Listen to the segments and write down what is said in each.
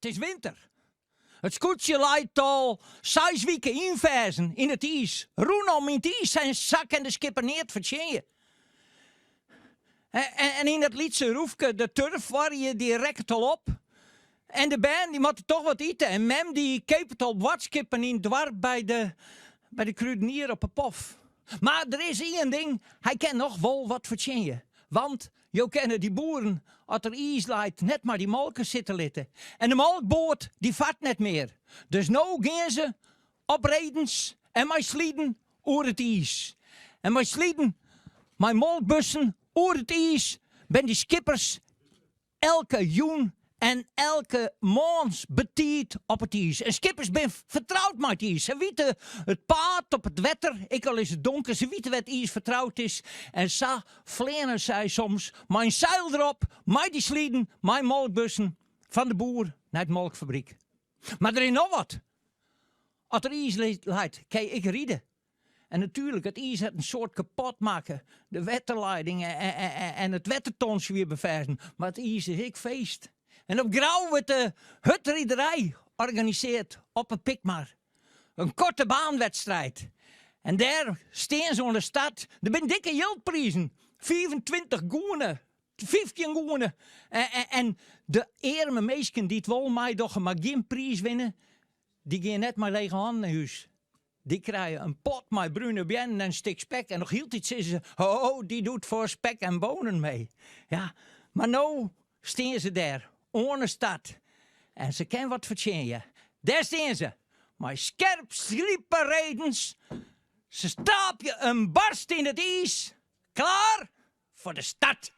Het is winter. Het scootje leidt al 6 weken inversen in het ijs. Roen om in het ijs zijn zak en de skipper neer vertjeien. En in het liedse roefke, de turf waar je die rekt al op. En de band die moet toch wat eten. En mem die keep het al wat skippen in dwar bij de kruidenier op een pof. Maar er is één ding, hij kan nog wel wat vertjeien. Want je kennen die boeren, als er ijs leidt, net maar die molken zitten litten. En de molkboot, die vaart net meer. Dus nou gaan ze op redens en mijn slieden over het ijs. En mijn slieden, mijn molkbussen over het ijs, ben die skippers elke joen en elke maand betiet op het ijs. En skippers ben vertrouwd met het ijs. Ze weten het paard op het wetter, ik al is het donker, ze weten wat ijs vertrouwd is. En zo vlenen zij soms mijn zeil erop, met die slieden, mijn molkbussen, van de boer naar de molkfabriek. Maar er is nog wat. Als er ijs leidt, kan ik rieden. En natuurlijk, het ijs het een soort kapot maken. De wetterleidingen en het wettertonsje weer beveiligen. Maar het ijs is ik feest. En op Grauw wordt de hutriederij organiseerd op een Pikmar. Een korte baanwedstrijd. En daar staan ze in de stad. Er zijn dikke jildprijzen. 25 goenen. 15 goenen. En de arme meisken die het wel mij toch maar geen prijs winnen, die gaan net maar lege handen naar huis. Die krijgen een pot met bruine bien en een stuk spek. En nog hield iets is ze, die doet voor spek en bonen mee. Ja, maar nou staan ze daar, ohne stad. En ze kan wat vertjennen. Daar staan ze, met scherp sliepen redens. Ze stapje een barst in het ijs. Klaar voor de stad.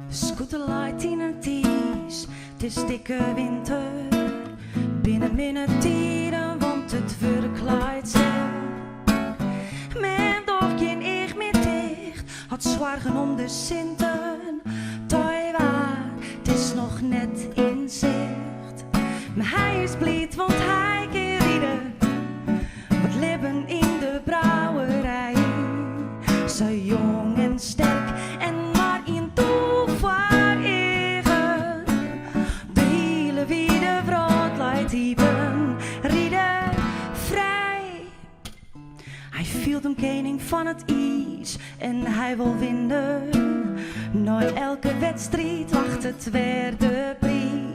Scooter light in het ijs, het is dikke winter. Binnen het tieren, want het verkleidt zich. Mijn doch geen ik meer dicht, had zorgen om de Sinten. Taiwan, het is nog net in zicht. Maar hij is blij, want hij kan rieden. Wat leven in de brouwerij. Zo jong en sterk en maar in toevaar eigen. De hele wiede brood leidt diepen, rieden vrij. Hij viel een koning van het ijs en hij wil winnen. Na elke wedstrijd wacht het weer de prijs.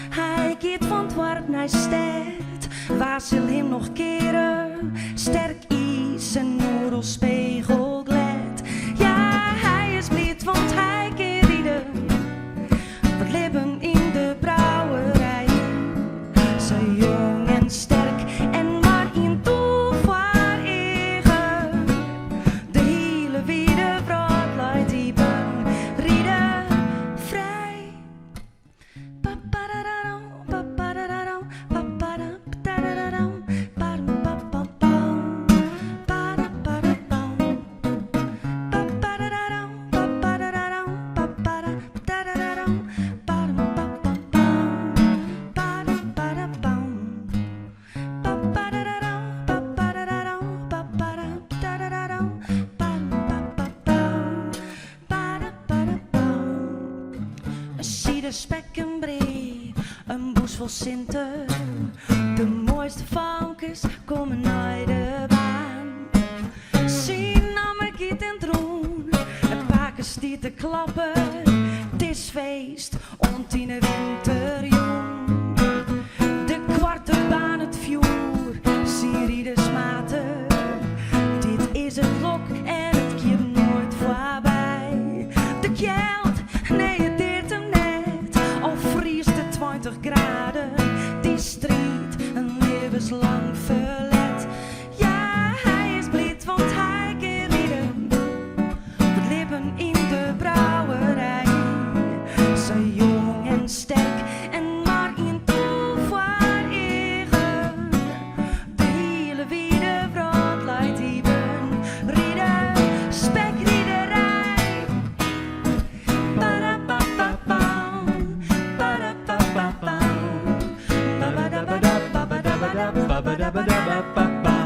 Hij keert van het warp naar stad, waar zal hem nog keren? Sterk ijs en noedelspegel glad. Ja, hij is blij, want hij kan rieden. Wat leven in de brouwerij. Zo jong en sterk en maar in toevaar eigen. De hele wiede brood leidt diepen, rieden vrij. Papadadam, papadadam, papadam, padadam, padam, papapam, padapadapam. Papadadam, papadadam, papadam, padadam, padam, papapam, padapadapam. Papadadam, papadadam, papadam, padadam, padam, papapam, padapadapam. Een cider, spek en brie, een boes vol Sinten. De mooiste vankers komen naar de baan. Zien naar mijn giet en droen, het paken stiet te klappen. Het is feest, ontine winterjoen. De kwarte baan, het vuur, Syrides maten. Dit is het lok en het keert nooit voorbij. De geld, nee het deert hem net, al vriest het 20 graden. Die strijd, een levenslang verlet. Ja, hij is blij, want hij kan rieden. Het leven in de brouwerij. Zo jong en sterk en maar in toevaar eigen. De hele wiede brood leidt diepen, rieden, spekriederij. Padapapapam, padapapapam, babadabadababadabadab, babadab. Ba-da-ba-da-ba-ba-ba.